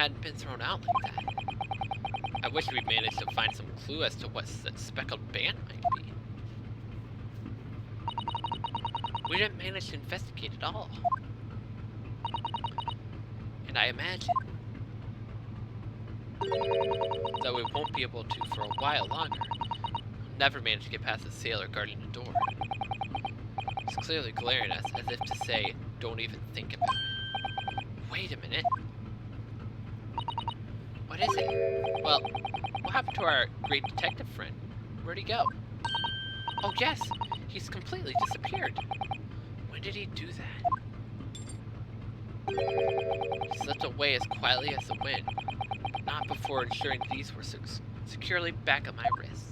hadn't been thrown out like that. I wish we'd managed to find some clue as to what that speckled band might be. We didn't manage to investigate at all. And I imagine that we won't be able to for a while longer. We'll never manage to get past the sailor guarding the door. He's clearly glaring at us as if to say, don't even think about it. Wait a minute. What is it? Well, what happened to our great detective friend? Where'd he go? Oh yes, he's completely disappeared. When did he do that? He slipped away as quietly as the wind, but not before ensuring these were securely back at my wrists.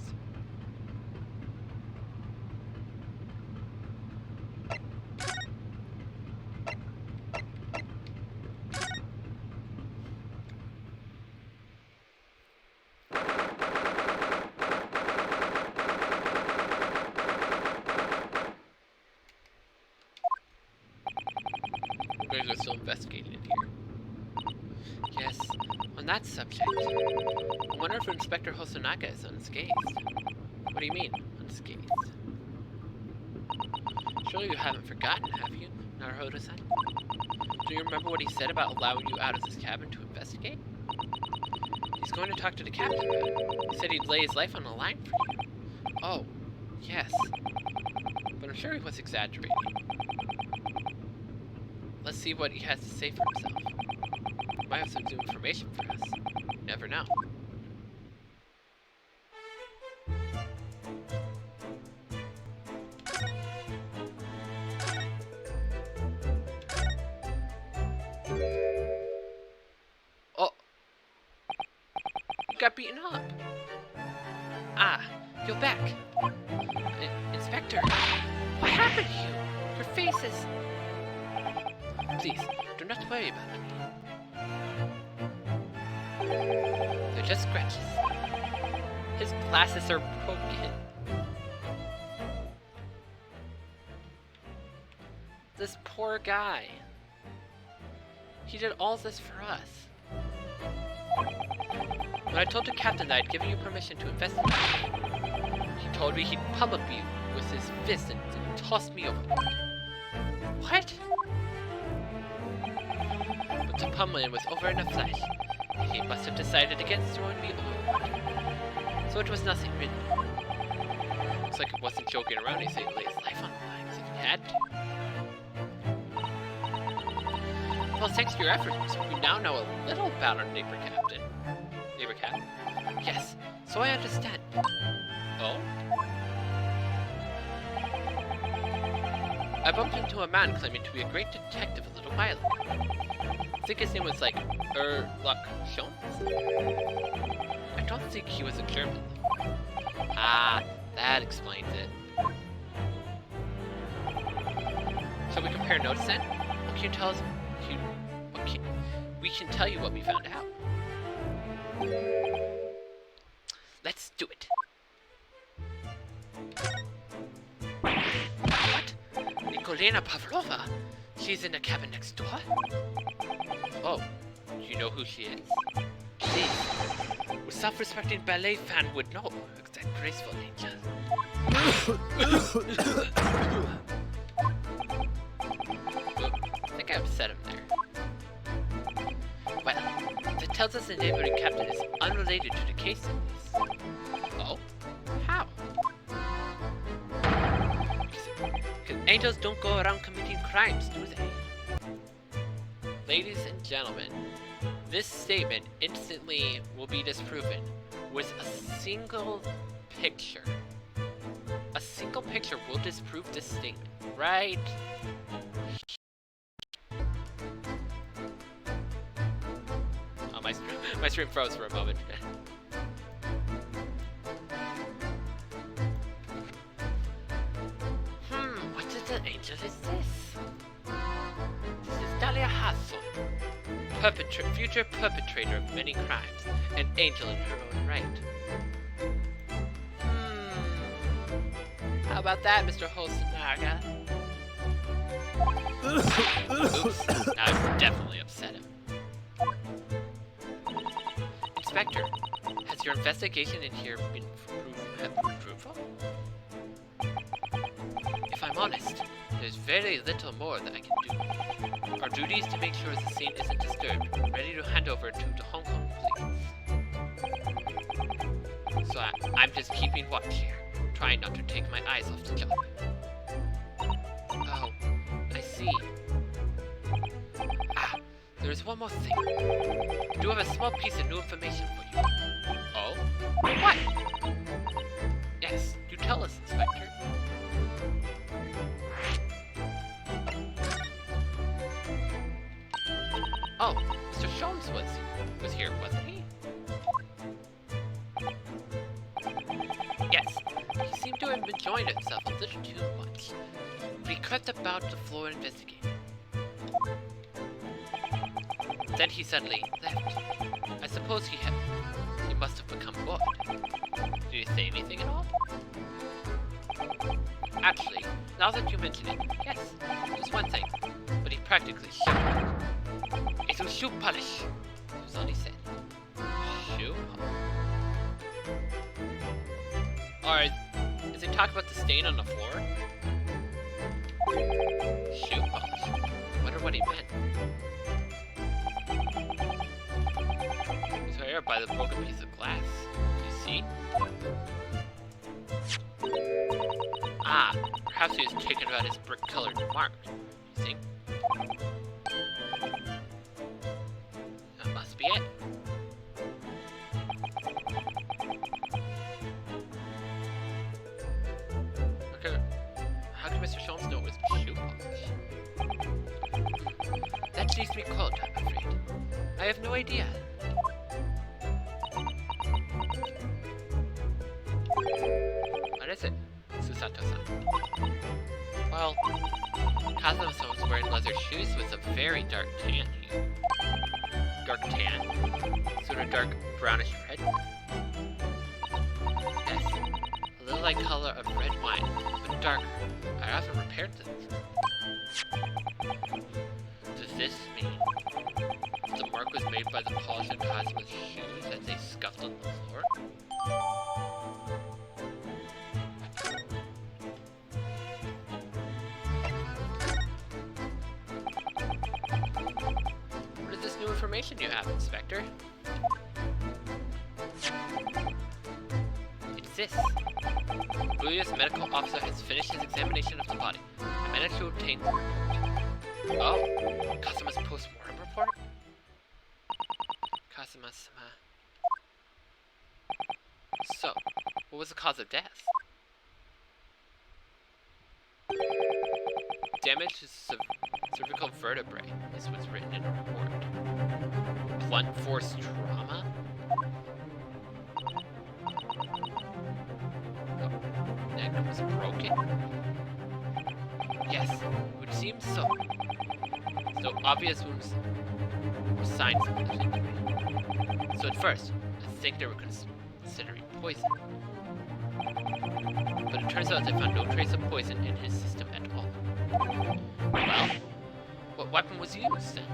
We're still investigating it here. Yes, on that subject, I wonder if Inspector Hosonaga is unscathed. What do you mean, unscathed? Surely you haven't forgotten, have you, Naruhodo-san? Do you remember what he said about allowing you out of this cabin to investigate? He's going to talk to the captain about it. He said he'd lay his life on the line for you. Oh, yes. But I'm sure he was exaggerating. Let's see what he has to say for himself. He might have some new information for us. You never know. Oh! You got beaten up! Ah, you're back! Inspector! What happened to you? Your face is... Please, do not worry about me. They're just scratches. His glasses are broken. This poor guy. He did all this for us. When I told the captain that I'd given you permission to investigate, he told me he'd pummel me with his fist and toss me overboard. What? But the pummeling was over in a flash. He must have decided against throwing me overboard. So it was nothing really. Looks like it wasn't joking around. He said he'd lay his life on the line if he had to. Well, thanks to your efforts, we now know a little about our neighbor captain. Neighbor captain? Yes, so I understand. Oh? I bumped into a man claiming to be a great detective a little while ago. I think his name was like Erluck Jones? I don't think he was a German though. Ah, that explains it. Shall we compare notes then? What can you tell us? We can tell you what we found out. Let's do it. What? Nikolina Pavlova? She's in the cabin next door? Oh, do you know who she is? Please. A self-respecting ballet fan would know. That graceful angel. I think I upset him there. Well, that tells us the neighboring captain is unrelated to the case in this. Oh? How? Because angels don't go around committing crimes, do they? Ladies and gentlemen, this statement instantly will be disproven with a single picture. A single picture will disprove this statement, right? Oh, my stream froze for a moment. What little angel is this? This is Dahlia Hassel, future perpetrator of many crimes, an angel in her own right. How about that, Mr. Hosonaga? Oops, now I've definitely upset him. Inspector, has your investigation in here been fruitful? If I'm honest, there's very little more that I can do. Our duty is to make sure the scene isn't disturbed, ready to hand over to the Hong Kong police. So I'm just keeping watch here, trying not to take my eyes off the job. Oh, I see. Ah, there's one more thing. I do have a small piece of new information for you. Oh? What? Yes, do tell us, Inspector. Oh, Mr. Sholmes was here, wasn't he? Yes, he seemed to have enjoyed himself a little too much. But he crept about the floor investigating. Then he suddenly left. I suppose he must have become bored. Did he say anything at all? Actually, now that you mention it, yes, there's one thing. But he practically shouted. It was shoe polish. That was all he said. Shoe polish. Alright, is he talking about the stain on the floor? Shoe polish. I wonder what he meant. He's right here by the broken piece of glass. Do you see? Ah, perhaps he was taken about his brick-colored mark. You think? That must be it. Okay, how can Mr. Sholmes know it was shoe polish? That leaves me cold, I'm afraid. I have no idea. What is it? Susato-san. Well, Kazuma-san was wearing leather shoes with a very dark tan hue. Dark tan? Sort of dark brownish red? Yes, a little like color of red wine, but darker. I often repaired them. Does this mean that the mark was made by the polish on Kazuma's shoes as they scuffed on the floor? Information you have, Inspector. It's this. Buyu's medical officer has finished his examination of the body. I managed to obtain the report. Oh, Kazuma's post-mortem report? Kazuma-sama. So, what was the cause of death? Damage to cervical vertebrae is what's written in a report. Blunt force trauma? The neck was broken? Yes, it would seem so. So obvious wounds were signs of this injury. So at first, I think they were considering poison. But it turns out they found no trace of poison in his system at all. Well, what weapon was used then?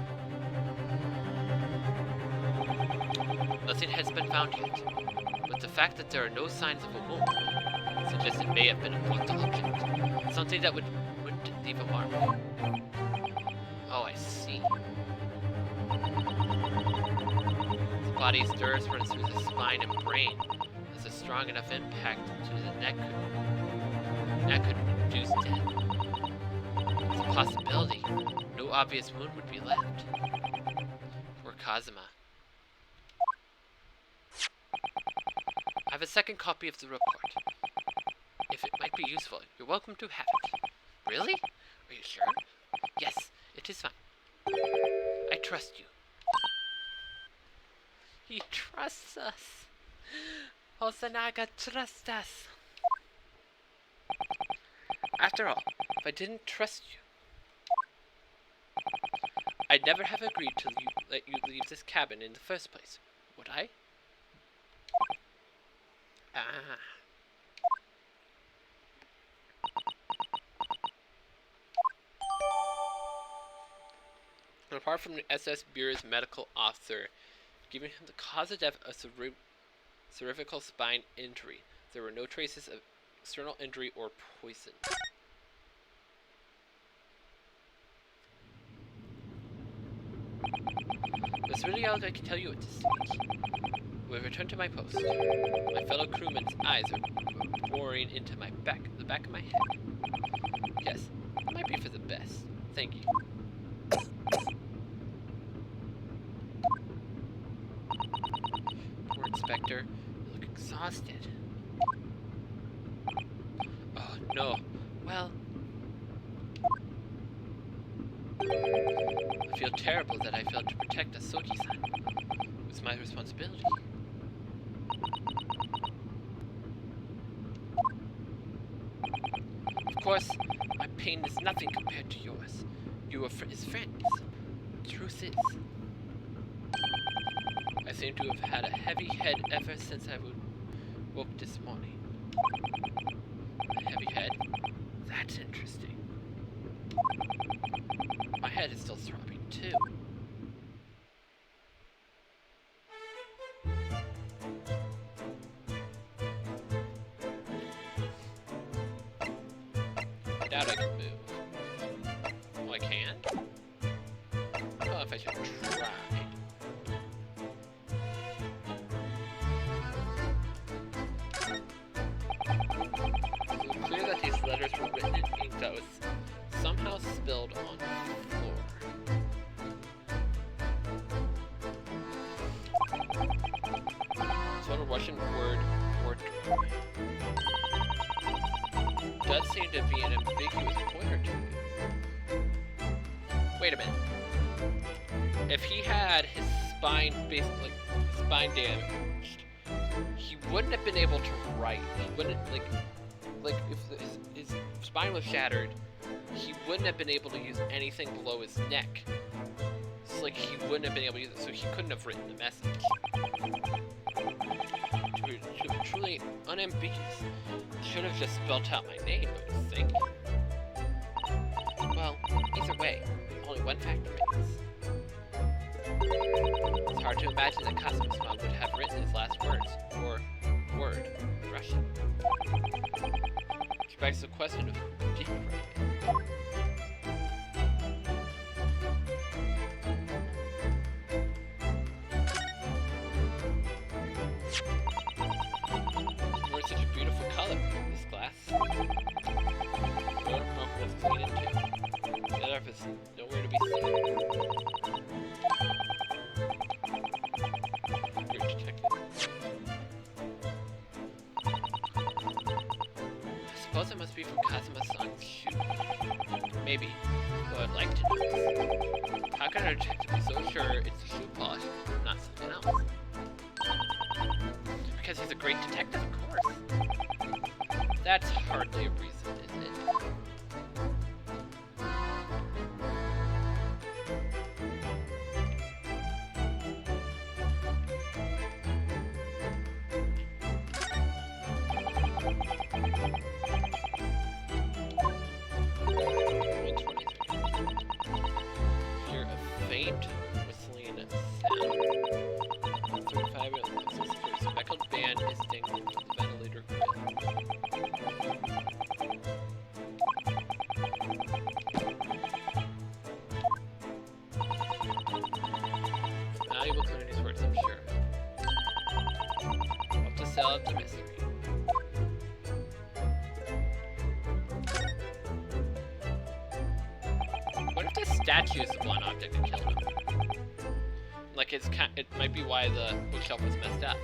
Nothing has been found yet, but the fact that there are no signs of a wound suggests it may have been a blunt object. Something that wouldn't leave a mark. Oh, I see. The body's nerves run through the spine and brain. As a strong enough impact to the neck could induce death. It's a possibility. No obvious wound would be left. Poor Kazuma. I have a second copy of the report. If it might be useful, you're welcome to have it. Really? Are you sure? Yes, it is fine. I trust you. He trusts us. Osanaga trusts us. After all, if I didn't trust you, I'd never have agreed to let you leave this cabin in the first place, would I? Ah. Apart from the SS Bureau's medical officer, giving him the cause of death a cervical spine injury. There were no traces of external injury or poison. This video, I can tell you at this stage. We return to my post. My fellow crewmen's eyes are boring into the back of my head. Yes, it might be for the best. Thank you. Poor Inspector, you look exhausted. Oh no. Well, I feel terrible that I failed to protect Asoki-san. It was my responsibility. Of course, my pain is nothing compared to yours. You are his friends. The truth is, I seem to have had a heavy head ever since I woke this morning. A heavy head? That's interesting. My head is still throbbing, too. I doubt I can move. Oh, I can? I don't know if I should try. It's clear that these letters were written in ink that was somehow spilled on the floor. So a Russian word or does seem to be an ambiguous pointer to it. Wait a minute. If he had his spine damaged, he wouldn't have been able to write. He wouldn't like if his spine was shattered, he wouldn't have been able to use anything below his neck. It's like he wouldn't have been able to use it, so he couldn't have written the message. Truly unambiguous. Should have just spelled out my name, I would think. Well, either way, only one fact remains. It's hard to imagine that Cosmos Mom would have written his last words, or word, in Russian. Which begs the question of who did write it. You're such a beautiful color, this glass. I don't know what's clean into. The other is nowhere to be seen. You're a detective. I suppose it must be from Kazuma-san's shoe. Maybe, though I'd like to know. How can a detective be so sure it's the shoe polish, not something else? Because he's a great detective, of course. That's hardly a reason, is it? Hear a faint whistling sound. 35 a speckled band is dangling from the ventilator grill. Valuable clue in these words, I'm sure. Help to solve the mystery. What if this statue is the one object that killed him? Like it might be why the bookshelf was messed up.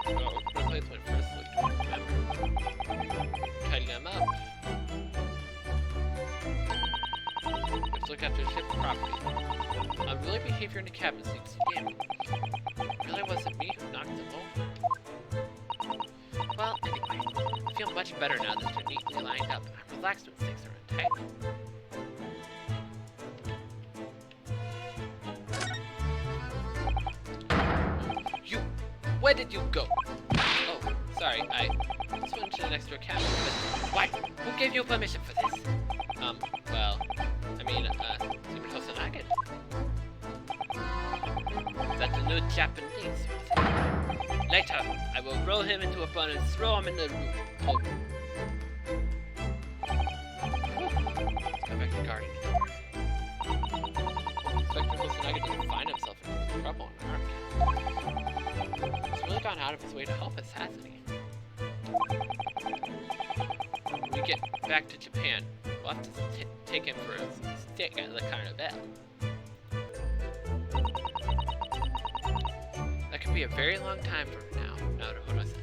Oh, replacement first look to remember. Tidying them up. Let's look after the ship's property. Unruly behavior in the cabin seems to damage. It really wasn't me who knocked them over. Well, anyway, I feel much better now that they're neatly lined up. I'm relaxed when things are untidy. Where did you go? Oh, sorry, I just went to the next door cabin, but why? Who gave you permission for this? Well, I mean, Supertoast and about the new Japanese. Later, I will roll him into a bun and throw him in the room. Oh. Let's go back to guarding the door. Inspector Kusanagi doesn't find himself in trouble in America. He's really gone out of his way to help us, hasn't he? When we get back to Japan, we'll have to take him for a stick at the carnival. That could be a very long time from now. Naruhodo-san.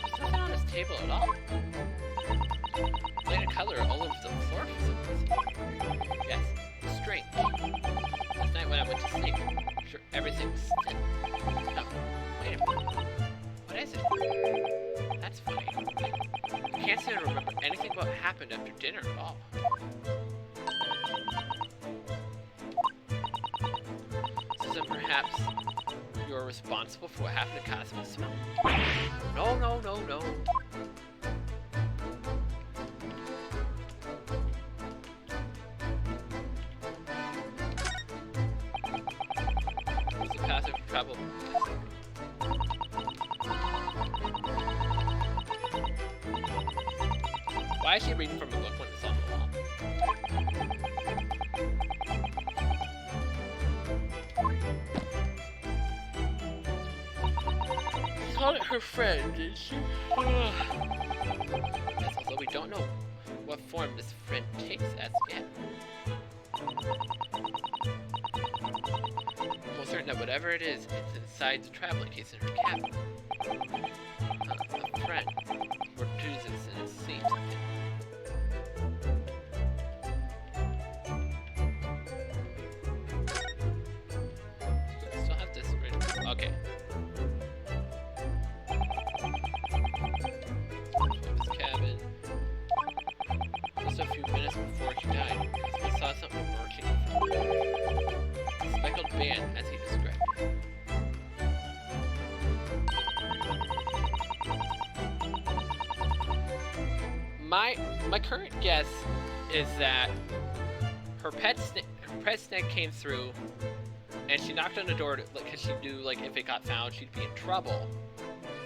There's nothing on his table at all. Lighted color all over the floor for some reason. Yes, strange. Last night when I went to sleep, I'm sure everything was still. No, wait a minute. What is it? That's funny. I can't seem to remember anything about what happened after dinner at all. So then perhaps you're responsible for what happened to Kazuma-sama? No, no, no, no. It's a passive travel. Why is she reading from a book when it's on the wall? She called it her friend, did she? Yes, although we don't know what form this friend takes as yet. I'm most certain that whatever it is, it's inside the traveling case in her cabin. A friend. Reduces in its seat. Still have this written. Okay. His cabin. Just a few minutes before he died, we saw something emerging from the speckled band, as he described it. My current guess is that her pet snake came through, and she knocked on the door because she knew, like, if it got found, she'd be in trouble,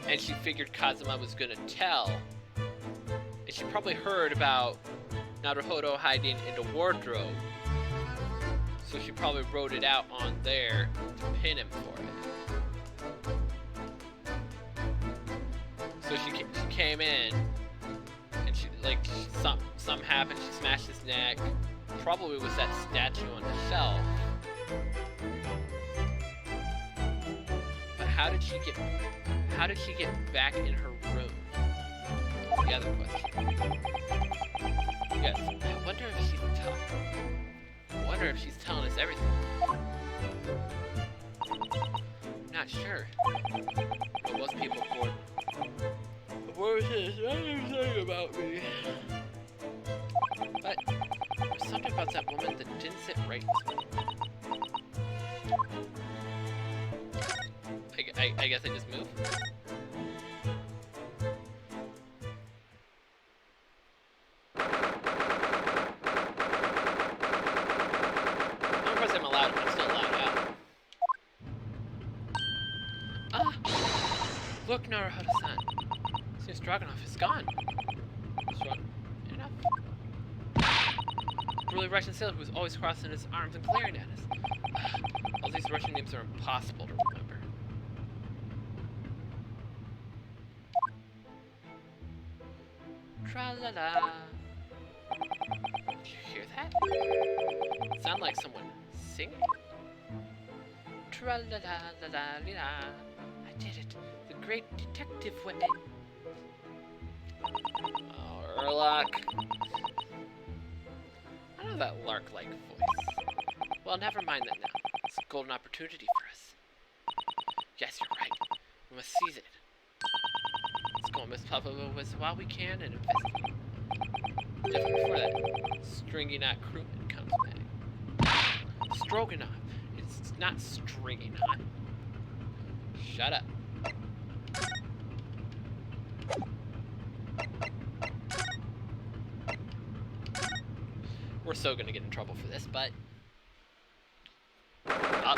and she figured Kazuma was gonna tell, and she probably heard about Naruhodo hiding in the wardrobe, so she probably wrote it out on there to pin him for it. So she came in. Something happened, she smashed his neck. Probably was that statue on the shelf. But how did she get back in her room? That's the other question. Yes, I wonder if she's telling us everything. I'm not sure. But most people bored. What was this? What are you saying about me? But there's something about that woman that didn't sit right with me. I guess I just moved. Of course I'm still allowed out. Ah! Look, Naruhodo-san. Seems Dragunov is gone. Enough. Really Russian sailor who was always crossing his arms and glaring at us. All these Russian names are impossible to remember. Tra-la-la. Did you hear that? It sounded like someone singing. Tra-la-la-la-la-la. I did it. The great detective way. Oh, Urlach. I know that lark-like voice. Well, never mind that now. It's a golden opportunity for us. Yes, you're right. We must seize it. Let's go on Miss Papa while we can and investigate. Definitely before that stringy knot crewman comes back. Stroganoff. It's not stringy knot. Shut up. We're so gonna get in trouble for this, but... Oh,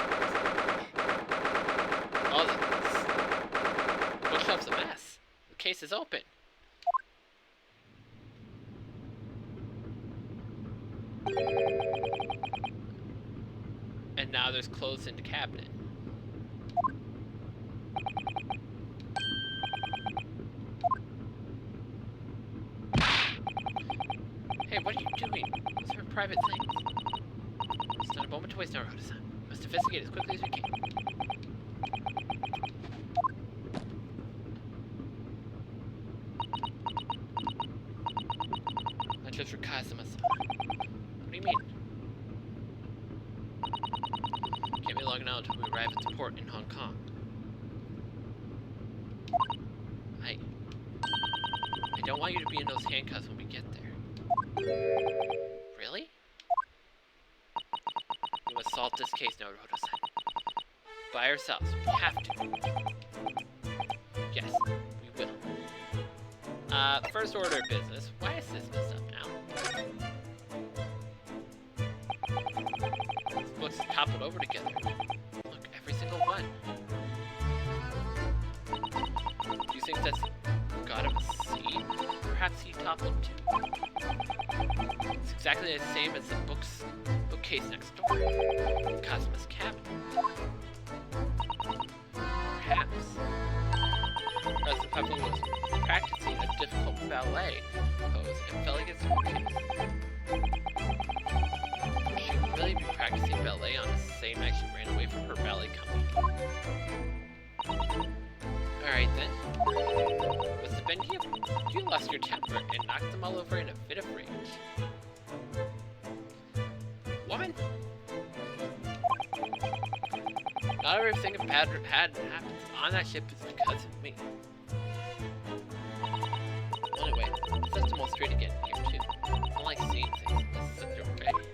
the bookshelf's a mess. The case is open. And now there's clothes in the cabinet. Hey, what are you doing? These are private things. It's not a moment to waste, Naruto-san. We must investigate as quickly as we can. Not just for Kazuma-san. What do you mean? Can't be long now until we arrive at the port in Hong Kong. I don't want you to be in those handcuffs when we get there. Really? We must solve this case, Naruto-san. By ourselves. We have to. Yes, we will. First order of business. Why is this messed up now? These books toppled over together. Look, every single one. Do you think that's God of the Sea? Perhaps he toppled too. It's exactly the same as the bookcase next door. Kazuma's cabinet. Perhaps. President Pepper was practicing a difficult ballet pose and fell against the bookcase. Would she really be practicing ballet on the same night she ran away from her ballet company? Alright then. Was it Ben you? You lost your temper and knocked them all over in a fit of rage. Woman! Not everything bad happens on that ship is because of me. Anyway, let's demonstrate again here too. I don't like seeing things unless they're ready.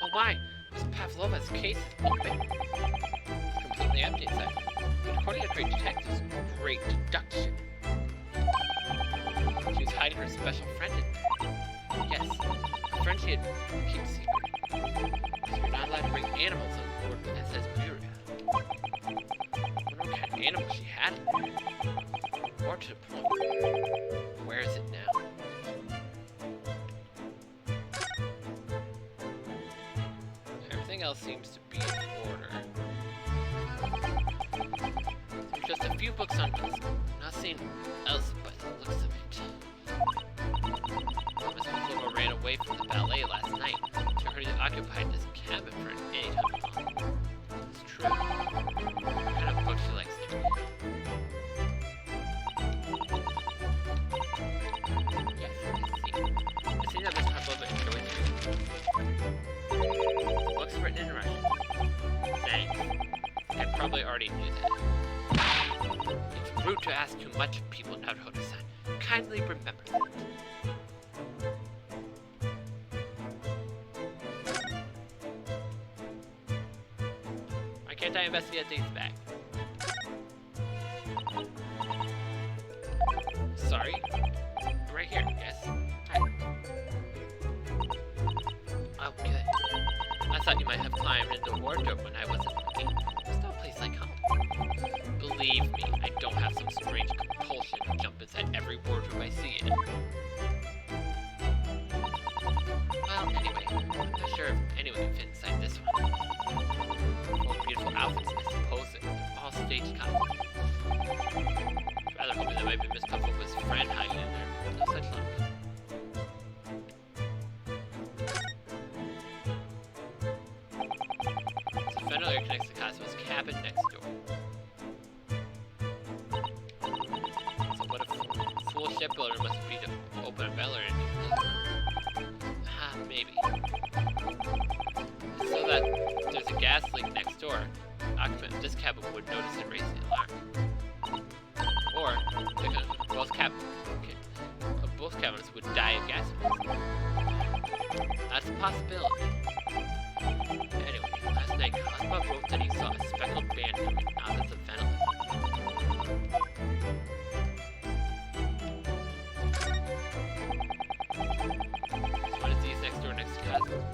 Oh my! Miss Pavlova's case is open. It's completely empty inside. But according to great detectives, great deduction. She was hiding her special friend in there. Yes, a friend she had kept secret. Because you're not allowed to bring animals on board the SS Buria. I wonder what kind of animal she had in there. More to the point, where is it now? Everything else seems to be in order. There's just a few books on desk. Nothing else by the looks of it. Miss Pavlova ran away from the ballet last night. So her occupied this cabin for any time long. It's true. What kind of book she likes to read? Yes, I see. I see that Miss Pavlova enjoys reading. Books written in Russian. Thanks. I probably already knew that. It's rude to ask too much of people, Naruto-san. Kindly remember that. Why can't I investigate these back? Sorry? Right here, yes. Hi. Oh, good. I thought you might have climbed into the wardrobe when I wasn't looking. There's no place like home. Believe me, I don't have some strange compulsion to jump inside every wardrobe I see in. Well, anyway, I'm not sure if anyone can fit inside this one. All beautiful outfits, I suppose they're all staged costumes. Rather hoping that might be Miss Pavlova's friend hiding in there. No such luck. The ventilator connects to Kazuma's cabin next door. So what a fool shipbuilder must be to open a ventilator into another room. Maybe. So that there's a gas leak next door, the occupant of this cabin would notice and raise the alarm. Or both cabins would die of gas poisoning. That's a possibility. Anyway, last night Kazuma wrote that he saw a speckled band coming out That's a ventilator. There's one of these next door next to Cousins.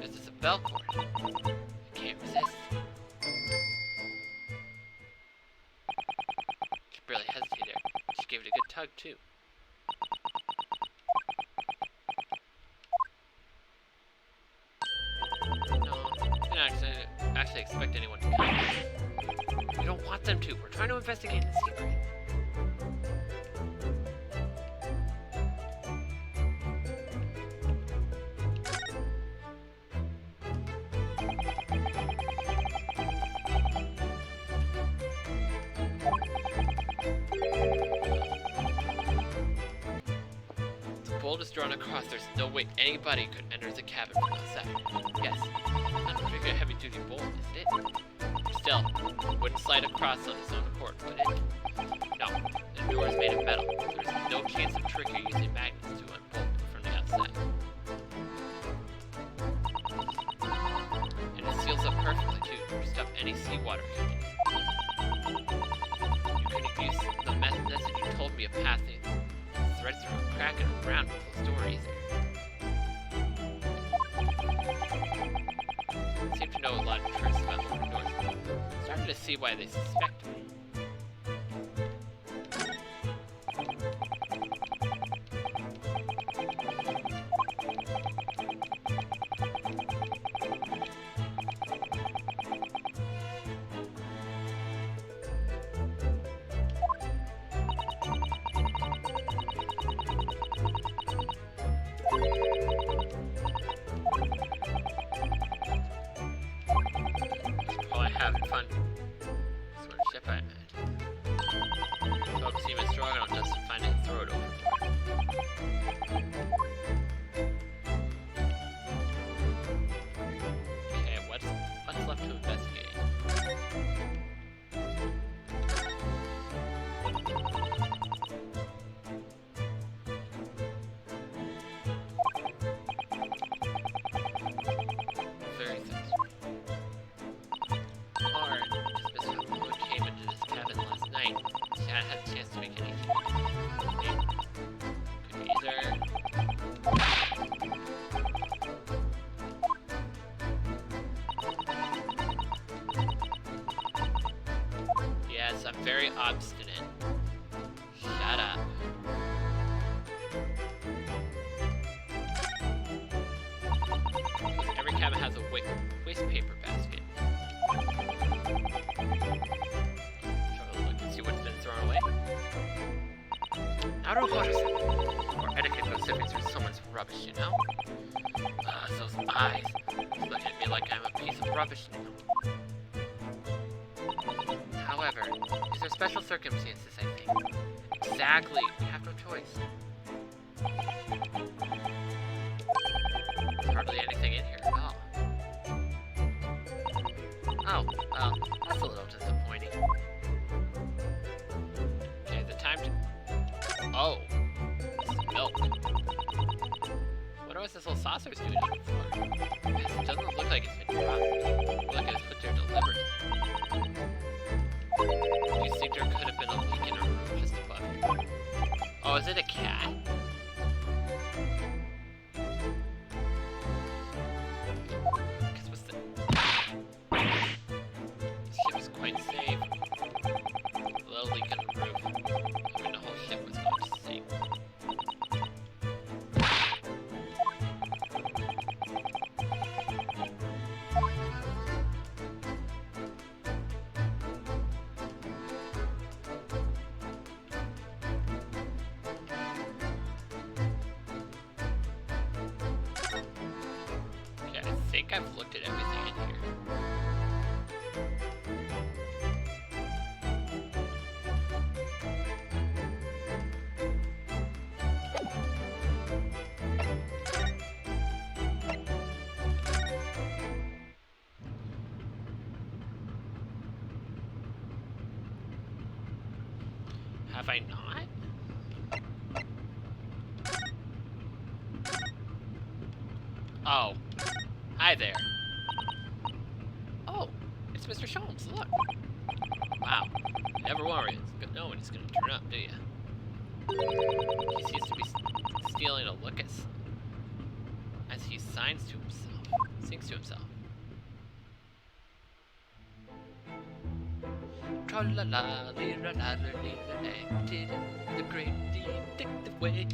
This is a bell cord. I can't resist. She barely hesitated there. She gave it a good tug, too. No, I didn't actually expect anyone to come. We don't want them to. We're trying to investigate in secret. The bolt is drawn across. There's no way anybody could enter the cabin from outside. Yes, not a particularly heavy-duty bolt, isn't it? Still, it wouldn't slide across on its own accord, would it? No, the door is made of metal, so there's no chance of trickery using magnets to unbolt it from the outside. And it seals up perfectly, too, to stop any seawater coming in. You couldn't have used the method you told me of passing threads through a crack in a round closed door either. Seem to know a lot of tricks about open doors. Starting to see why they suspect me. Having fun. Sort of ship I imagine. Hope seem as strong enough just to find it and throw it overboard. Okay, what's left to investigate? Very sensible. I hadn't had a chance to make anything. Could be either. Yes, I'm very obstinate. Shut up. Every cabin has a waste paper basket. I don't know or etiquette goes sifting through someone's rubbish, you know? Those eyes look at me like I'm a piece of rubbish now. However, these are special circumstances, I think. Exactly, we have no choice. There's hardly anything in here at all. Oh, well, that's a little disappointing. Okay, the time to... Oh, it's milk. What was this little saucer's doing on the floor? It doesn't look like it's been dropped. It looks like it's put there deliberately. Do you think there could have been a leak in a room just above here? Oh, is it a cat? Because what's the... This ship is quite safe. A little leak in the roof. I mean, the whole ship was going to sink. Okay, I think I've looked at everything in here. Have I not? Oh. Hi there. Oh, it's Mr. Sholmes, look. Wow. You never know when he's gonna turn up, do you? He seems to be stealing a look as he sings to himself. Tra-la-la, li-ra-la-la-li-ra-la, did it the great detective way.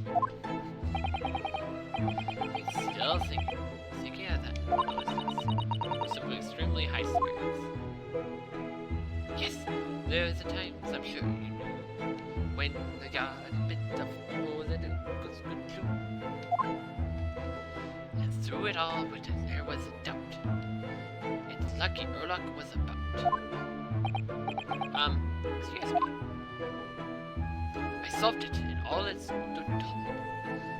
He's still singing at that with some extremely high spirits. Yes, there was a time, as I'm sure you know, when the yard a bit of more than it was good to. And through it all, but there was a doubt. It's lucky Urlock was about. Excuse me. I solved it in all its stood tall.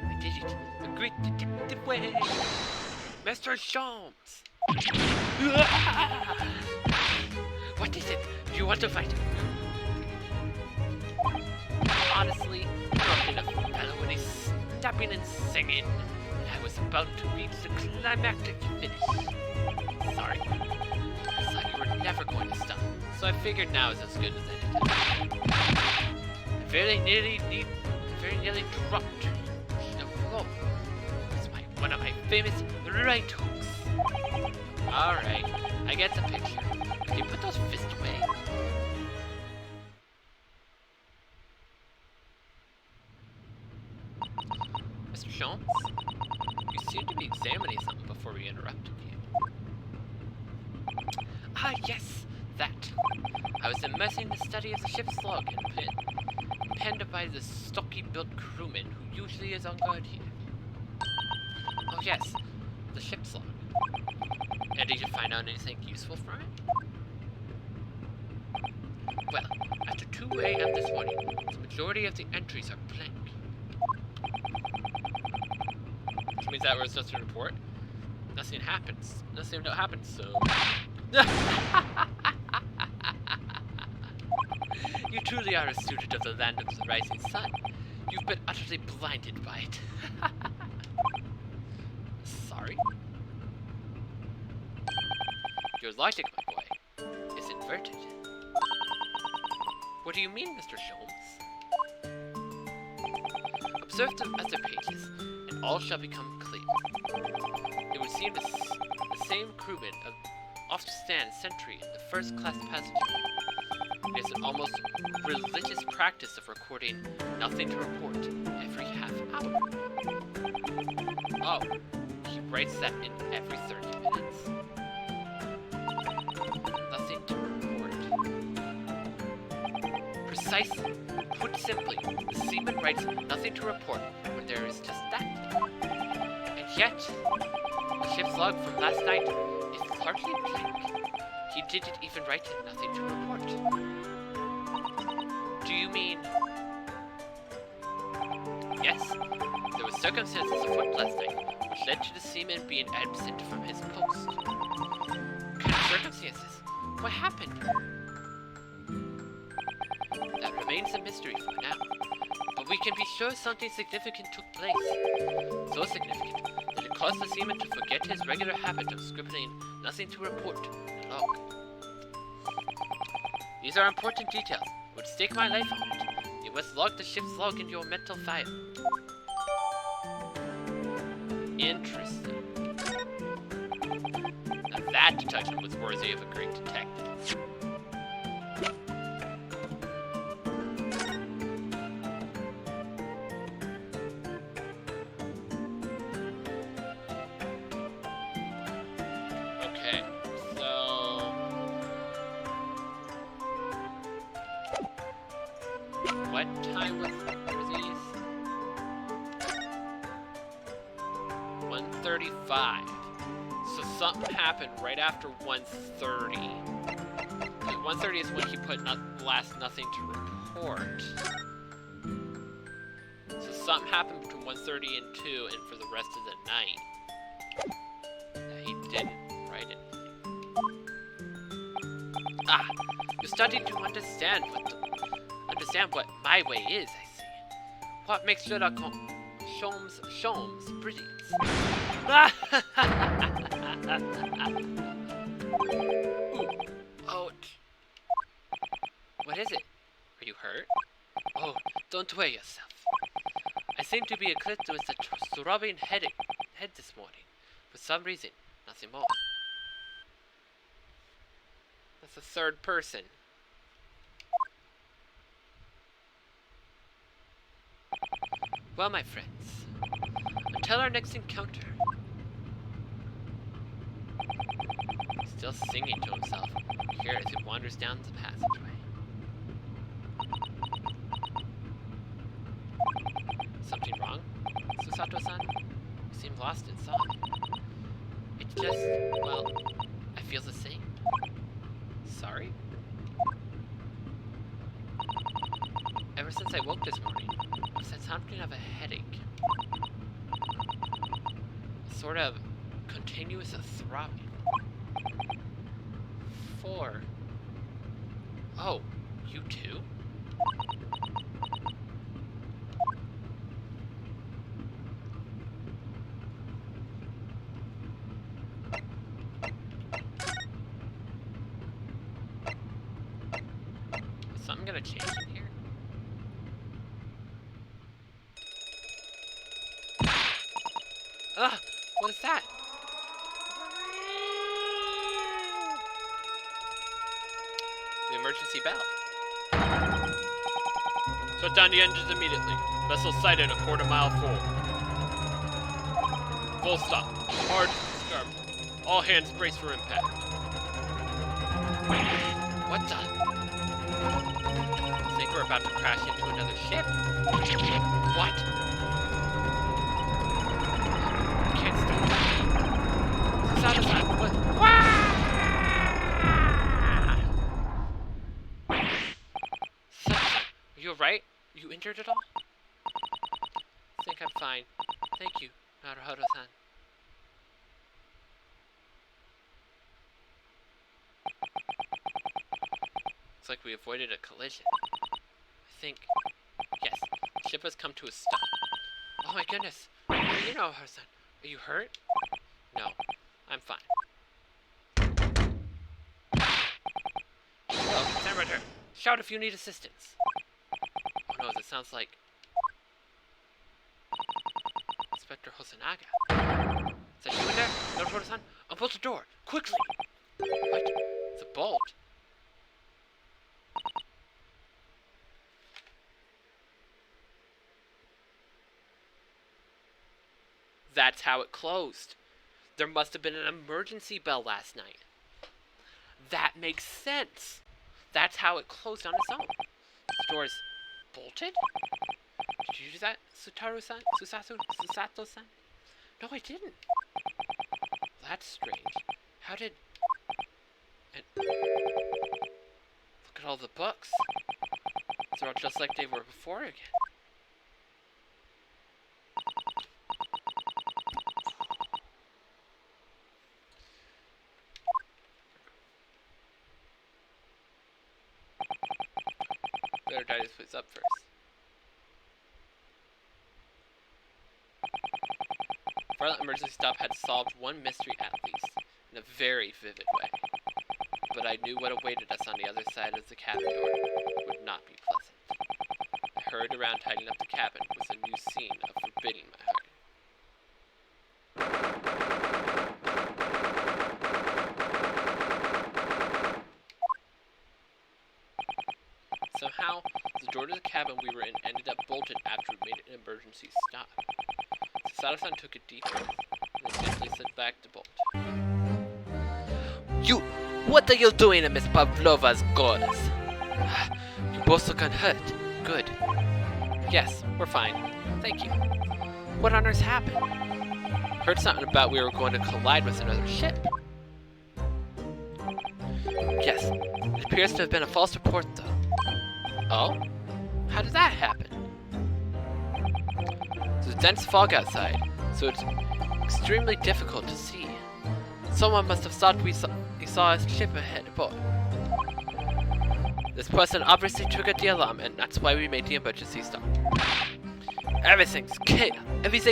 I did it the great detective way. Mr. Sholmes! What is it? Do you want to fight? Honestly, I'm not a fellow when he's stepping and singing, and I was about to reach the climactic finish. Sorry. I thought you were never going to stop, so I figured now is as good as any time. I very nearly dropped the floor. It's one of my famous right hooks. Alright, I get the picture. Can you put those fists away? Mr. Sholmes? You seem to be examining something before we interrupted you. Ah, yes, that. I was immersing the study of the ship's log and penned by the stocky-built crewman who usually is on guard here. Oh yes, the ship's log. And did you find out anything useful from it? Well, after 2 a.m. this morning, the majority of the entries are blank. Which means that was just a report. Nothing happens. Nothing happens, so... You truly are a student of the land of the rising sun. You've been utterly blinded by it. Sorry? Your logic, my boy, is inverted. What do you mean, Mr. Sholmes? Observe the other pages, and all shall become clear. It would seem the same crewman often stands sentry in the first-class passage. It is an almost religious practice of recording nothing to report every half hour. Oh, he writes that in every 30 minutes? Nothing to report. Precisely. Put simply, the seaman writes nothing to report when there is just that. And yet, the ship's log from last night is largely blank. He didn't even write nothing to report. Do you mean... Yes, there were circumstances afoot last night which led to the seaman being absent from his post. What kind of circumstances? What happened? That remains a mystery for now. But we can be sure something significant took place. So significant that it caused the seaman to forget his regular habit of scribbling nothing to report in a log. These are important details. I would stake my life on it. You must log the ship's log in your mental file. Interesting. Now that deduction was worthy of a great detective. Okay, so... What time were these? 1:35. So something happened right after 1:30. 1:30 is when he put last nothing to report. So something happened between 1:30 and 2, and for the rest of the night, he didn't write anything. Ah, you're starting to understand what my way is, I see. What makes Sherlock Holmes' brilliance? Ooh. What is it? Are you hurt? Oh, don't worry yourself. I seem to be eclipsed with a throbbing head this morning. For some reason, nothing more. That's the third person. Well, my friends, until our next encounter. He's still singing to himself. Here as he wanders down the passageway. Something wrong, Susato-san? You seem lost in thought. It's just, well, I feel the same. Sorry? Ever since I woke this morning, I've had something of a headache. Sort of continuous throbbing. 4. Oh, you too? Is something gonna change in here? Ugh! What is that? The emergency bell. Shut down the engines immediately. Vessel sighted a quarter-mile forward. Full stop. Hard starboard. All hands brace for impact. What the? I think we're about to crash into another ship. What? I can't stop. Susato-san, what? Are you alright? Are you injured at all? I think I'm fine. Thank you, Naruhodo-san. Looks like we avoided a collision. I think... Yes, the ship has come to a stop. Oh my goodness! You know, Naruhodo-san, are you hurt? No, I'm fine. Hello, Samurai. Shout if you need assistance. Oh no, that sounds like... Inspector Hosonaga. Is that you in there? Naruhodo-san? Unbolt the door! Quickly! What? It's a bolt? That's how it closed. There must have been an emergency bell last night. That makes sense. That's how it closed on its own. The door's bolted? Did you do that, Susato-san? Susato-san? No, I didn't. That's strange. How did... And... Look at all the books. They're all just like they were before again. Better die this place up first. Violent emergency stop had solved one mystery at least, in a very vivid way. But I knew what awaited us on the other side of the cabin door would not be pleasant. I hurried around tidying up the cabin with a new scene of forbidding my heart. Somehow, the door to the cabin we were in ended up bolted after we made an emergency stop. Susato-san took a deep breath and simply set back the bolt. You! What are you doing in Miss Pavlova's quarters? You both look unhurt. Good. Yes, we're fine. Thank you. What on earth happened? Heard something about we were going to collide with another ship. Yes, it appears to have been a false report though. Oh? How did that happen? There's a dense fog outside, so it's extremely difficult to see. Someone must have thought we saw a ship ahead aboard. This person obviously triggered the alarm, and that's why we made the emergency stop. Everything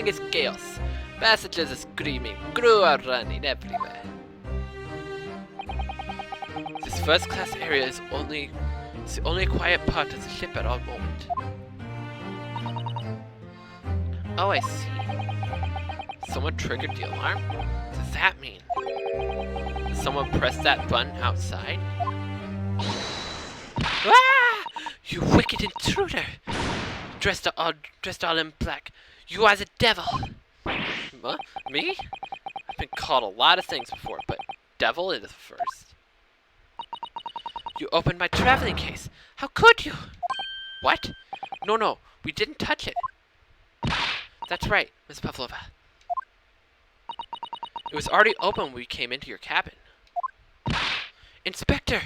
is chaos. Passengers are screaming, crew are running everywhere. This first class area is only It's the only quiet part of the ship at all moment. Oh, I see. Someone triggered the alarm? What does that mean? Someone pressed that button outside? Ah! You wicked intruder! Dressed all in black. You are the devil! What? Me? I've been called a lot of things before, but devil is the first. You opened my traveling case. How could you? What? No, we didn't touch it. That's right, Miss Pavlova. It was already open when we came into your cabin. Inspector!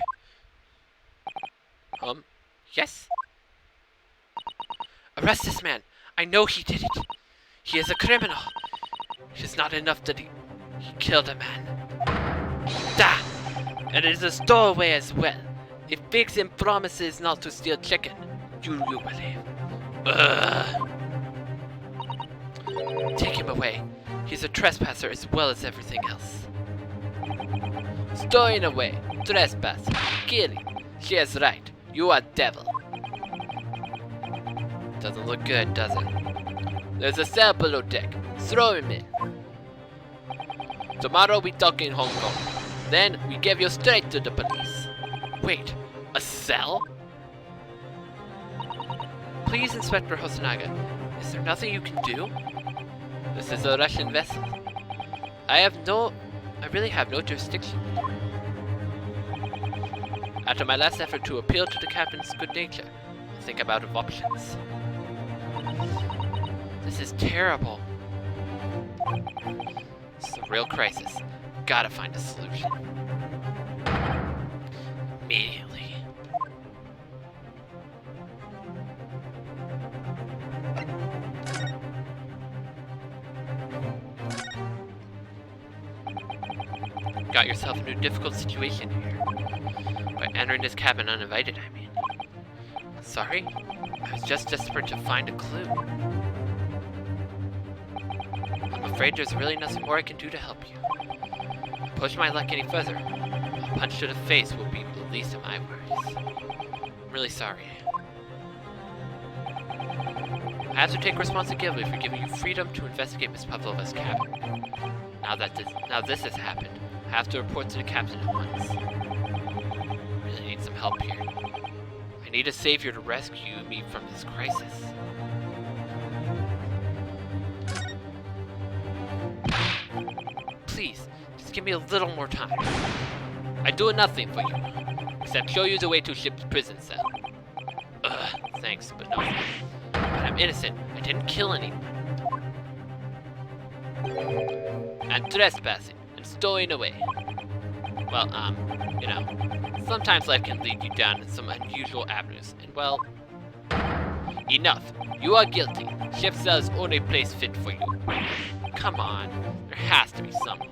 Yes? Arrest this man. I know he did it. He is a criminal. It is not enough that he killed a man. Da! And it is a stowaway as well. If Vixen promises not to steal chicken, you will believe. Take him away. He's a trespasser as well as everything else. Stowing away, trespassing, killing. She is right. You are devil. Doesn't look good, does it? There's a cell below deck. Throw him in. Tomorrow we talk in Hong Kong. Then we give you straight to the police. Wait, a cell? Please, Inspector Hosonaga, is there nothing you can do? This is a Russian vessel. I really have no jurisdiction. After my last effort to appeal to the captain's good nature, I think I'm out of options. This is terrible. This is a real crisis. Gotta find a solution. Immediately. Got yourself into a difficult situation here. By entering this cabin uninvited, I mean. Sorry? I was just desperate to find a clue. I'm afraid there's really nothing more I can do to help you. Push my luck any further, a punch to the face will be the least of my worries. I'm really sorry. I have to take responsibility for giving you freedom to investigate Miss Pavlova's cabin. Now this has happened, I have to report to the captain at once. Really need some help here. I need a savior to rescue me from this crisis. Please, just give me a little more time. I do nothing for you, except show you the way to ship's prison cell. Thanks, but no. But I'm innocent. I didn't kill anyone. And trespassing, and stowing away. Well, you know, sometimes life can lead you down some unusual avenues, and well, enough. You are guilty. Ship cell is only place fit for you. Come on, there has to be someone.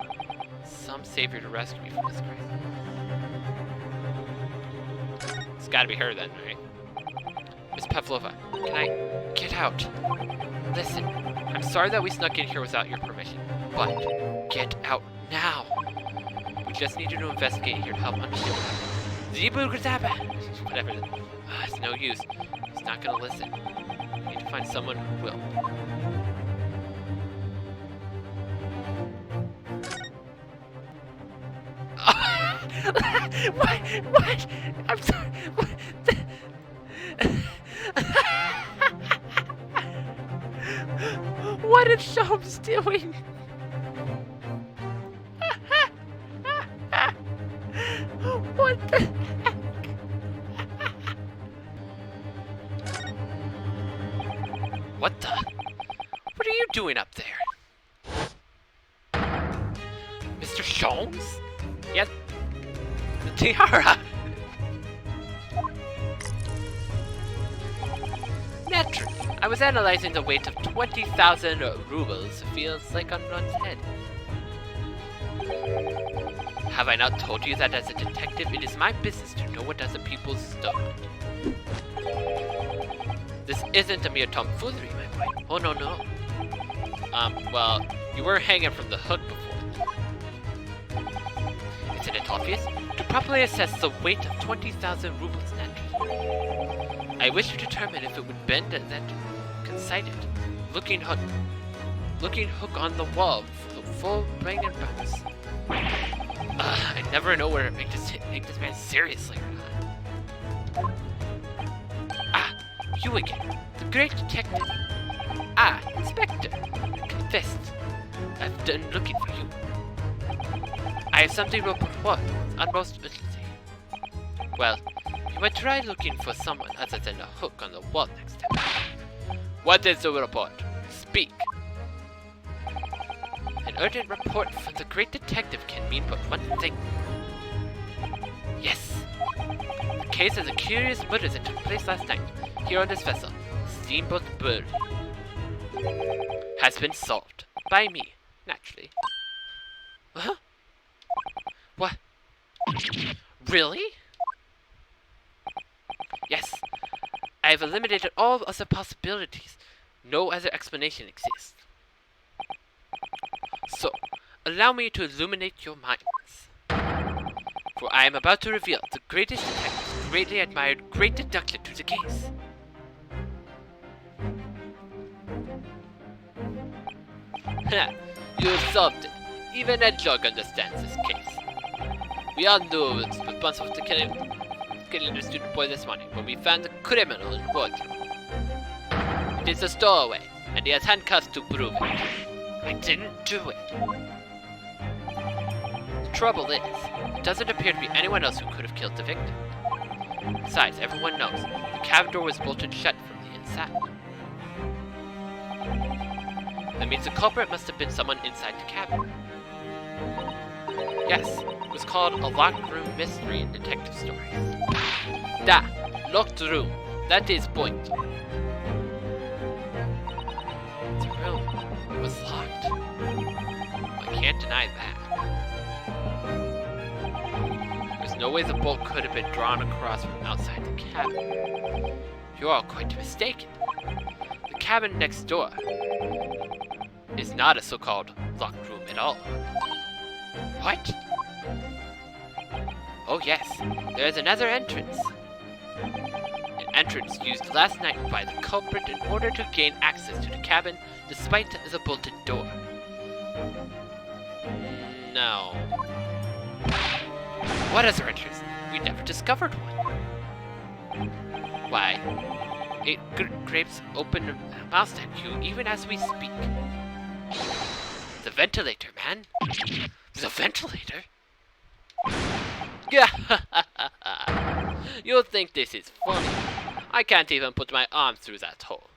Some savior to rescue me from this crisis. It's gotta be her then, right? Miss Pavlova, can I get out? Listen, I'm sorry that we snuck in here without your permission, but get out now. We just need you to investigate here to help understand what happened. Whatever. It's no use. He's not gonna listen. We need to find someone who will. What? I'm sorry. What? What is Sholmes doing? What the heck? What the? What are you doing up there? Mr. Sholmes? Yes. The tiara. Naturally, I was analyzing the weight of 20,000 rubles feels like on one's head. Have I not told you that as a detective, it is my business to know what other people's stolen? This isn't a mere tomfoolery, my boy. Oh, no. Well, you were hanging from the hook before. Isn't it obvious? To properly assess the weight of 20,000 rubles naturally, I wish to determine if it would bend that coincided. Looking hook on the wall, full brain and bounce. I never know whether to take this man seriously or not. Ah, you again, the great detective. Ah, Inspector. Confessed. I've done looking for you. I have something to report on most urgency. Well, you might try looking for someone other than a hook on the wall next time. What is the report? Speak. An urgent report from the great detective can mean but one thing. Yes. The case of the curious murders that took place last night, here on this vessel, Steamboat Bird, has been solved. By me, naturally. Huh? What? Really? Yes. I have eliminated all other possibilities. No other explanation exists. So, allow me to illuminate your minds. For I am about to reveal the greatest detective's greatly admired great deduction to the case. Ha! You solved it. Even a joke understands this case. We all knew it was responsible for killing the student boy this morning when we found the criminal in the wardroom. It is a stowaway, and he has handcuffs to prove it. I didn't do it. The trouble is, it doesn't appear to be anyone else who could have killed the victim. Besides, everyone knows the cabin door was bolted shut from the inside. That means the culprit must have been someone inside the cabin. Yes, it was called a locked room mystery in detective stories. Da! Locked room. That is point. The room was locked. I can't deny that. There's no way the bolt could have been drawn across from outside the cabin. You're all quite mistaken. The cabin next door is not a so-called locked room at all. What? Oh yes, there's another entrance. An entrance used last night by the culprit in order to gain access to the cabin despite the bolted door. No. What other entrance? We never discovered one. Why? It grapes open mouth at you even as we speak. The ventilator, man. The ventilator? Yeah. You'll think this is funny. I can't even put my arms through that hole.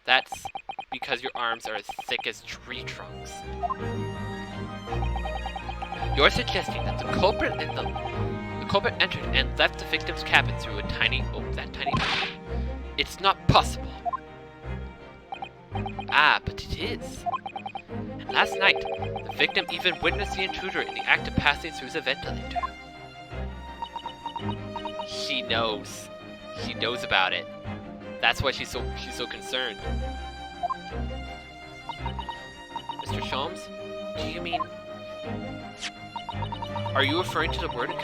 That's because your arms are as thick as tree trunks. You're suggesting that the culprit entered and left the victim's cabin through that tiny opening. It's not possible. Ah, but it is. And last night, the victim even witnessed the intruder in the act of passing through the ventilator. She knows. She knows about it. That's why she's so concerned. Mr. Sholmes, do you mean? Are you referring to the word in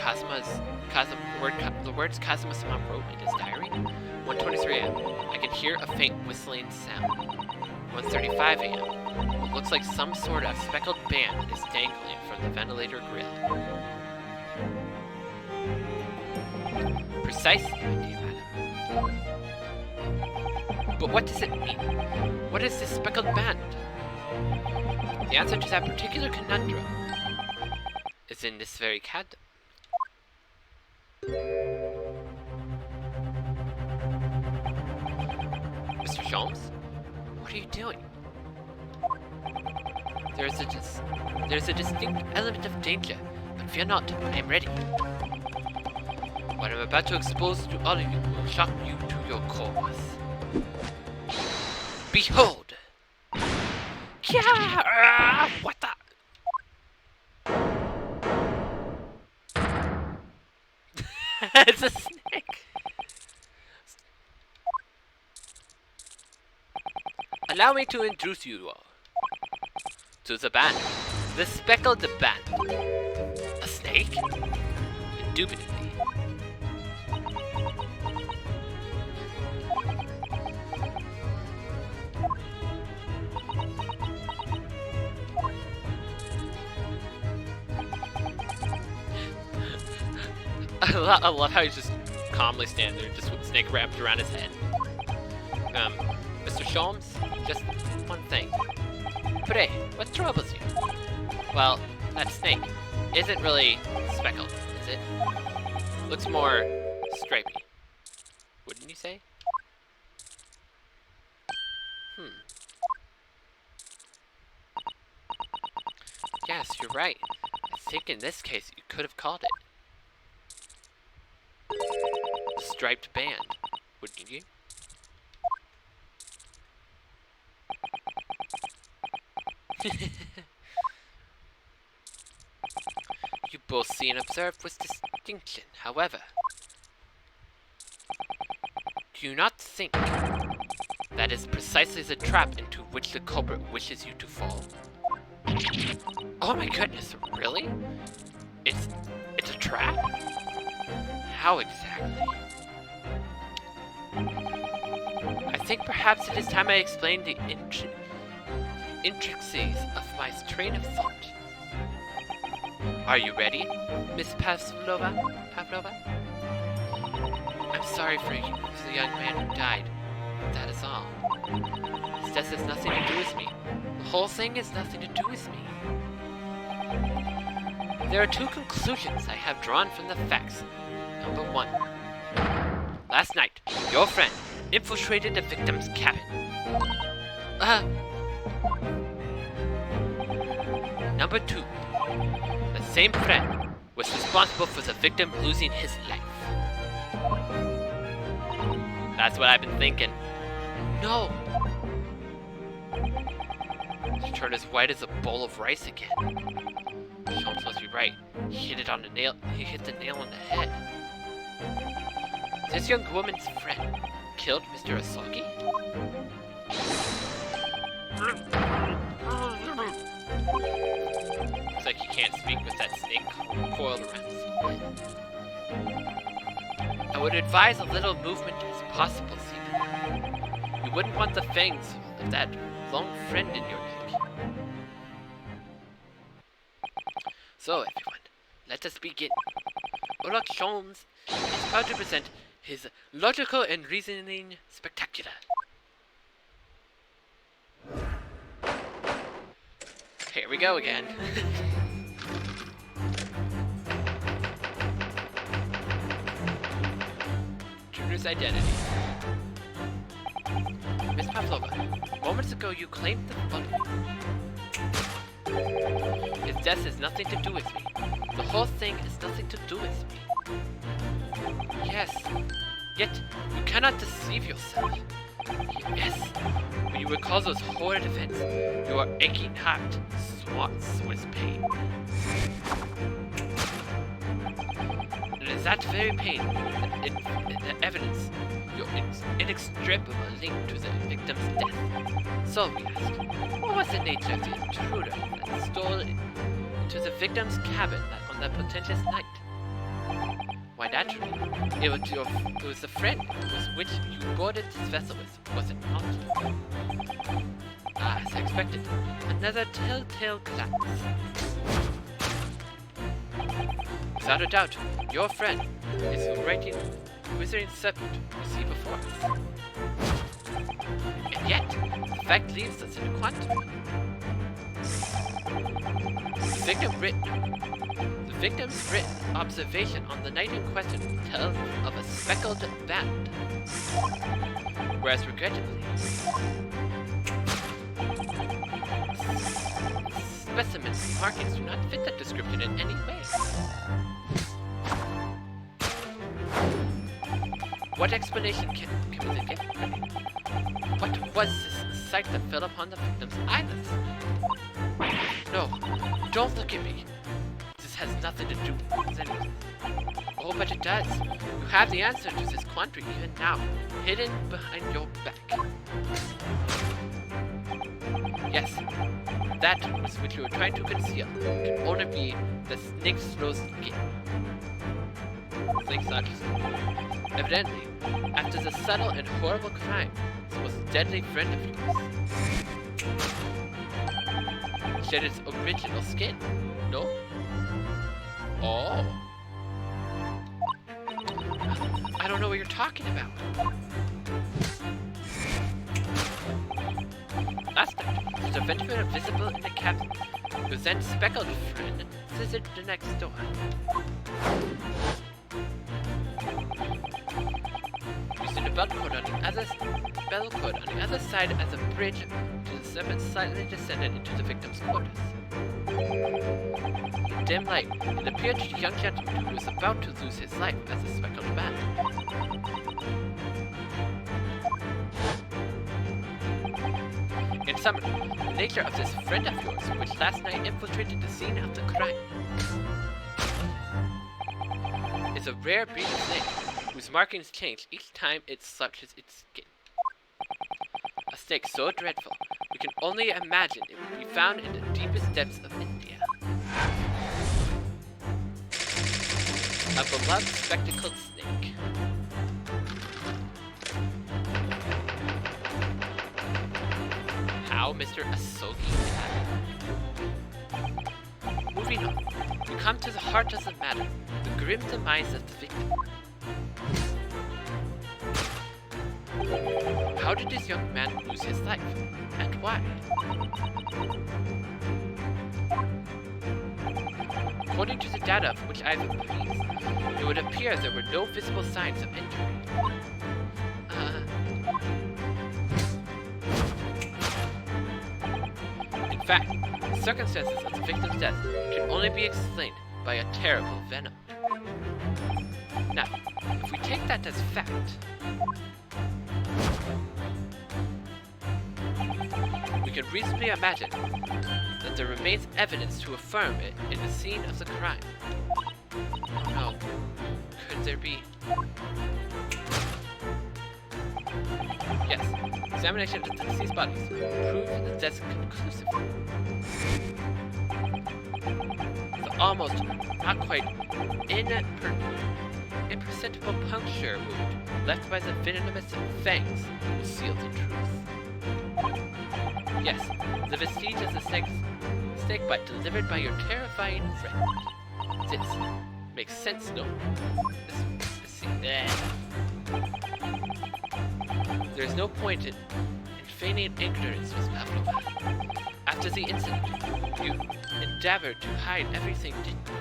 the words Casimus wrote in his diary? 1:23 a.m. I can hear a faint whistling sound. 1:35 a.m. What looks like some sort of speckled band is dangling from the ventilator grill. Precisely, my dear madam. But what does it mean? What is this speckled band? The answer to that particular conundrum is in this very cabin. Mr. Sholmes? What are you doing? There's a distinct element of danger, but fear not, I am ready. What I'm about to expose to all of you will shock you to your cores. Behold! Yeah! What the? It's a snake! Allow me to introduce you all to the band. The speckled band. A snake? Indubitably. I love how he's just calmly standing there, just with the snake wrapped around his head. Mr. Sholmes, just one thing. Pray, what troubles you? Well, that snake isn't really speckled, is it? Looks more stripy. Wouldn't you say? Yes, you're right. I think in this case you could have called it the striped band, wouldn't you? You both see and observe with distinction, however. Do you not think that is precisely the trap into which the culprit wishes you to fall? Oh my goodness, really? It's a trap? How exactly? I think perhaps it is time I explained the intricacies of my train of thought. Are you ready, Miss Pavlova? I'm sorry for the young man who died. That is all. His death has nothing to do with me. The whole thing has nothing to do with me. There are two conclusions I have drawn from the facts. Number one. Last night, your friend infiltrated the victim's cabin. Number two. The same friend was responsible for the victim losing his life. That's what I've been thinking. No. She turned as white as a bowl of rice again. Sholmes must be right. He hit the nail on the head. This young woman's friend killed Mr. Asaki? Looks like he can't speak with that snake coiled around his head. I would advise a little movement as possible, Stephen. You wouldn't want the fangs of that long friend in your neck. So, everyone, let us begin. Olaf Sholmes is proud to present his logical and reasoning spectacular. Here we go again. Junior's identity. Miss Pavlova, moments ago you claimed the body. His death has nothing to do with me. The whole thing has nothing to do with me. Yes, yet you cannot deceive yourself. Yes, when you recall those horrid events, your aching heart smarts with pain. It is that very pain, the evidence, your inextricable link to the victim's death. So we ask, what was the nature of the intruder that stole into the victim's cabin on that portentous night? Why, naturally, it was the friend with which you boarded this vessel with, was it not? Ah, as I expected, another telltale glance. Without a doubt, your friend is the wizarding serpent we see before us. And yet, the fact leaves us in a quandary. The victim's written observation on the night in question tells of a speckled band. Whereas, regrettably, specimens and markings do not fit that description in any way. What explanation can we give? What was this sight that fell upon the victim's eyelids? No, don't look at me. This has nothing to do with anything. Oh, but it does. You have the answer to this quandary even now, hidden behind your back. Yes, that which you were trying to conceal can only be the snake's throat skin. Snake's not just... Evidently, after the subtle and horrible crime, this was a deadly friend of yours. Shed its original skin, no? Oh. don't know what you're talking about. Last night, there's a ventilator visible in the cabin. Your then speckled friend visited the next door. Using the bell cord on the other side as a bridge to the serpent slightly descended into the victim's quarters. In the dim light, it appeared to the young gentleman who was about to lose his life as a speckled man. In summary, the nature of this friend of yours, which last night infiltrated the scene of the crime, is a rare breed of snake, whose markings change each time it touches its skin. A snake so dreadful, we can only imagine it would be found in the deepest depths of India. A beloved spectacled snake. How Mr. Asogi died. Moving on, we come to the heart of the matter, the grim demise of the victim. How did this young man lose his life, and why? According to the data of which I have appeased, it would appear there were no visible signs of injury. In fact, the circumstances of the victim's death can only be explained by a terrible venom. Now, if we take that as fact, we can reasonably imagine that there remains evidence to affirm it in the scene of the crime. Oh no, could there be? Yes, examination of the deceased bodies proved the death conclusively. The almost, not quite, imperceptible puncture wound left by the venomous fangs will seal the truth. Yes, the vestige of the snake bite delivered by your terrifying friend. This makes sense, no? There's no point in feigning ignorance, Miss Pavlova. After the incident, you endeavored to hide everything, didn't you?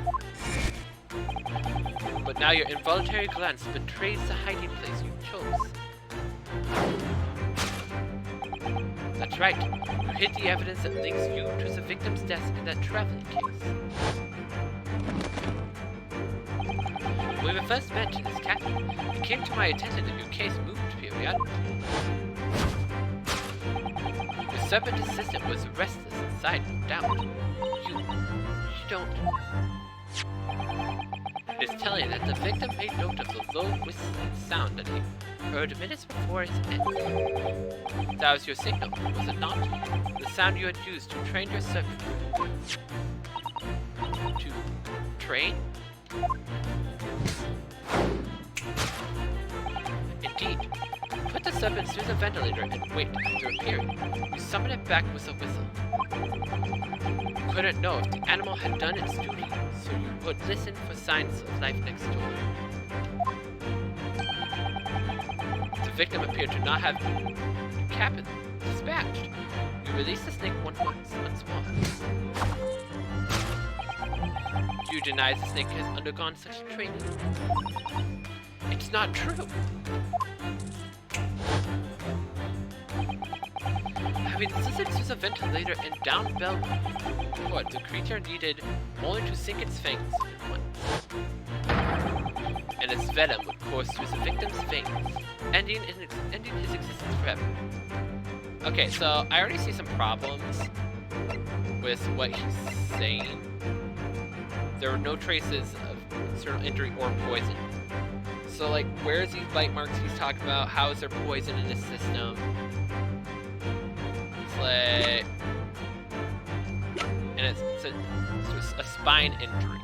But now your involuntary glance betrays the hiding place you chose. That's right. You hid the evidence that links you to the victim's death in that traveling case. When we first met in this cafe, it came to my attention that your case moved periodically. The serpent assistant was restless inside, no doubt. You don't... It is telling that the victim made note of the low whistling sound that he heard minutes before his end. That was your signal, was it not? The sound you had used to train your serpent. To train? Indeed. You put the serpent through the ventilator and wait after appearing. You summon it back with a whistle. You couldn't know if the animal had done its duty, so you would listen for signs of life next door. The victim appeared to not have the cabin dispatched. You released the snake once more. Do you deny the snake has undergone such training? It's not true. Having listened to the ventilator and down bell cord, the creature needed only to sink its fangs in one. And its venom would course through the victim's veins, ending his existence forever. Okay, so I already see some problems with what he's saying. There were no traces of external injury or poison. So, like, where's these bite marks he's talking about? How is there poison in his system? It's like... And it's a spine injury.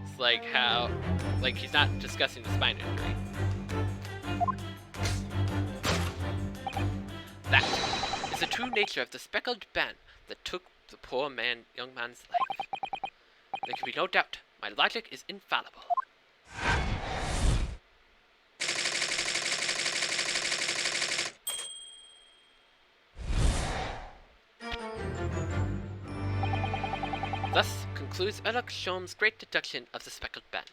It's like how... Like, he's not discussing the spine injury. That is the true nature of the speckled band that took the poor young man's life. There can be no doubt. My logic is infallible. Thus concludes Erlich Sholm's great deduction of the speckled ben.